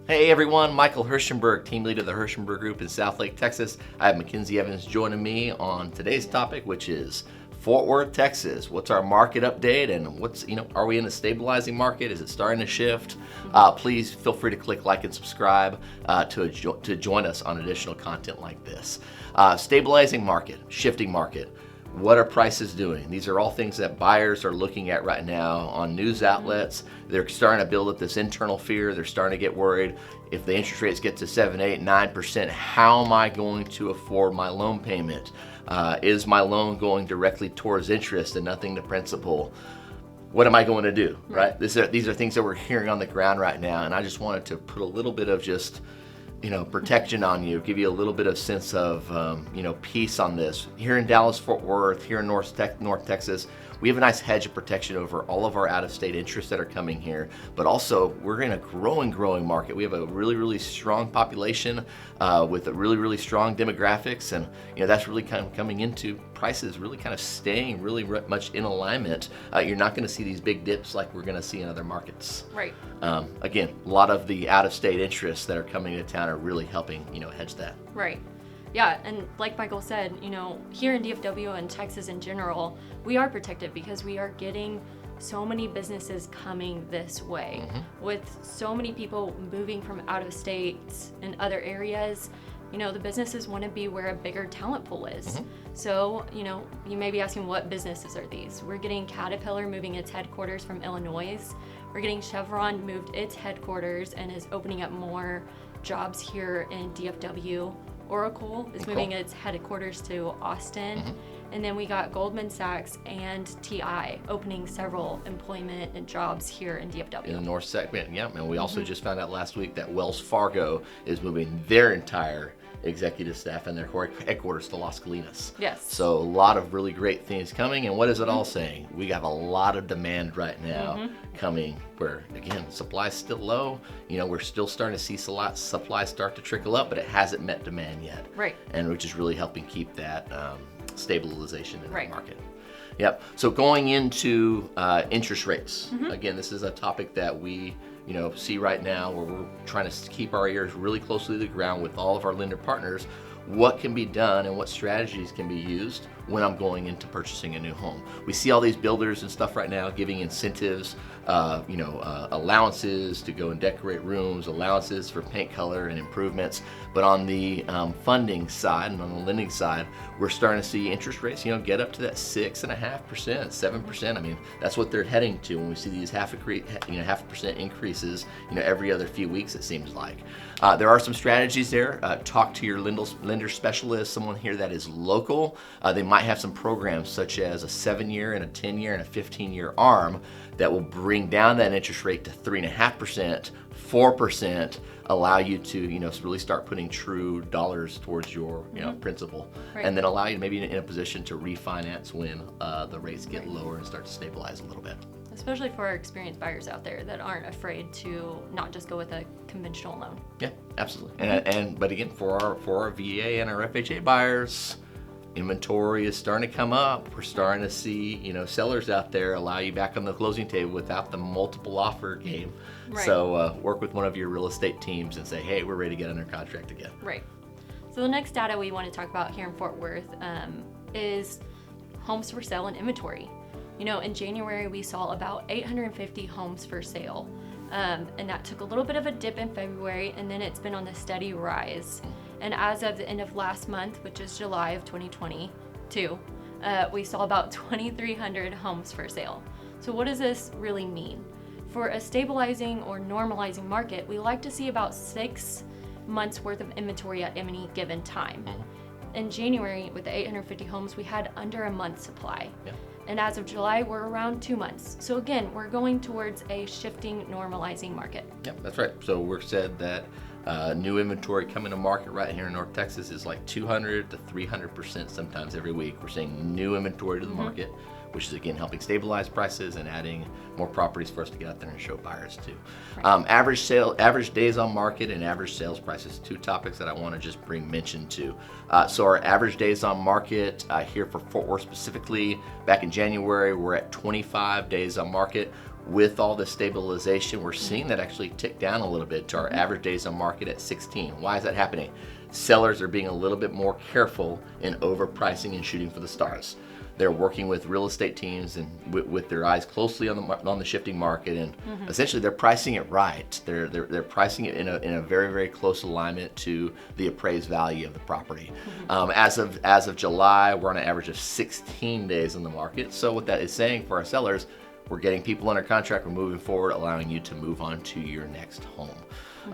Hey everyone, Michael Hirschenberg, team leader of the Hirschenberg Group in Southlake, Texas. I have Mackenzie Evans joining me on today's topic, which is Fort Worth, Texas. What's our market update, and are we in a stabilizing market? Is it starting to shift? Please feel free to click like and subscribe to join us on additional content like this. Stabilizing market, shifting market. What are prices doing? These are all things that buyers are looking at right now on news outlets. They're starting to build up this internal fear. They're starting to get worried. If the interest rates get to 7, 8, 9%, how am I going to afford my loan payment? Is my loan going directly towards interest and nothing to principal? What am I going to do, right? These are things that we're hearing on the ground right now, and I just wanted to put a little bit of just protection on you, give you a little bit of sense of, peace on this. Here in Dallas, Fort Worth, here in North Texas, we have a nice hedge of protection over all of our out-of-state interests that are coming here, but also we're in a growing market. We have a really strong population with a really strong demographics, and that's really kind of coming into prices really kind of staying really much in alignment. You're not going to see these big dips like we're going to see in other markets. Right. Again, a lot of the out-of-state interests that are coming to town are really helping hedge that. Right. Yeah, and like Michael said, here in DFW and Texas in general, we are protected because we are getting so many businesses coming this way. With so many people moving from out of states and other areas, the businesses want to be where a bigger talent pool is. So, you may be asking, what businesses are these? We're getting Caterpillar moving its headquarters from Illinois. We're getting Chevron moved its headquarters and is opening up more jobs here in DFW. Oracle is moving its headquarters to Austin. And then we got Goldman Sachs and TI opening several employment and jobs here in DFW. In the north segment, yeah. And we also just found out last week that Wells Fargo is moving their entire executive staff and their headquarters to Las Colinas. Yes. So a lot of really great things coming. And what is it all saying? We have a lot of demand right now coming where, again, supply's still low. We're still starting to see supply start to trickle up, but it hasn't met demand yet. Right. And which is really helping keep that stabilization in the market. Yep. So going into interest rates, again, this is a topic that we see right now where we're trying to keep our ears really closely to the ground with all of our lender partners. What can be done and what strategies can be used when I'm going into purchasing a new home. We see all these builders and stuff right now giving incentives, allowances to go and decorate rooms, allowances for paint color and improvements. But on the funding side and on the lending side, we're starting to see interest rates, get up to that 6.5%, 7%. I mean, that's what they're heading to when we see these half a percent increases, every other few weeks, it seems like. There are some strategies there. Talk to your lender specialist, someone here that is local. They might have some programs such as a 7-year and a 10-year and a 15-year ARM that will bring down that interest rate to 3.5%, 4%, allow you to really start putting true dollars towards your principal, and then allow you to maybe in a position to refinance when the rates get lower and start to stabilize a little bit. Especially for our experienced buyers out there that aren't afraid to not just go with a conventional loan. Yeah, absolutely. But again, for our VA and our FHA buyers, inventory is starting to come up. We're starting to see, sellers out there allow you back on the closing table without the multiple offer game. Right. So work with one of your real estate teams and say, hey, we're ready to get under contract again. Right. So the next data we want to talk about here in Fort Worth is homes for sale and inventory. In January, we saw about 850 homes for sale. And that took a little bit of a dip in February, and then it's been on a steady rise. And as of the end of last month, which is July of 2022, we saw about 2,300 homes for sale. So what does this really mean? For a stabilizing or normalizing market, we like to see about 6 months worth of inventory at any given time. In January, with the 850 homes, we had under a month's supply. Yeah. And as of July, we're around 2 months. So again, we're going towards a shifting, normalizing market. Yep, that's right. So we're said that new inventory coming to market right here in North Texas is like 200 to 300% sometimes every week. We're seeing new inventory to the market, which is again helping stabilize prices and adding more properties for us to get out there and show buyers too. Right. Average days on market and average sales prices, 2 topics that I want to just bring mention to. So our average days on market here for Fort Worth specifically, back in January, we're at 25 days on market. with all the stabilization, we're seeing that actually tick down a little bit to our average days on market at 16. Why is that happening? Sellers are being a little bit more careful in overpricing and shooting for the stars. They're working with real estate teams and with their eyes closely on the shifting market, and essentially they're pricing it right. They're pricing it in a very, very close alignment to the appraised value of the property. As of July, we're on an average of 16 days on the market. So what that is saying for our sellers, we're getting people under contract, we're moving forward, allowing you to move on to your next home.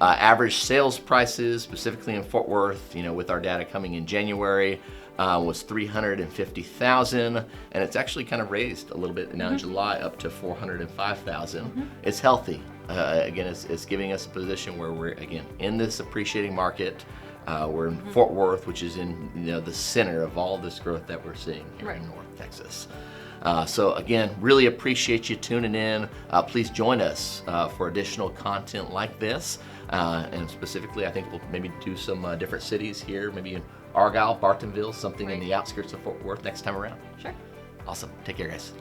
Average sales prices, specifically in Fort Worth, with our data coming in January, was $350,000, and it's actually kind of raised a little bit now in July up to $405,000. It's healthy. Again, it's giving us a position where we're again in this appreciating market. We're in Fort Worth, which is in the center of all this growth that we're seeing here in North Texas. So again, really appreciate you tuning in. Please join us for additional content like this. And specifically, I think we'll maybe do some different cities here, maybe in Argyle, Bartonville, something in the outskirts of Fort Worth next time around. Sure. Awesome. Take care, guys.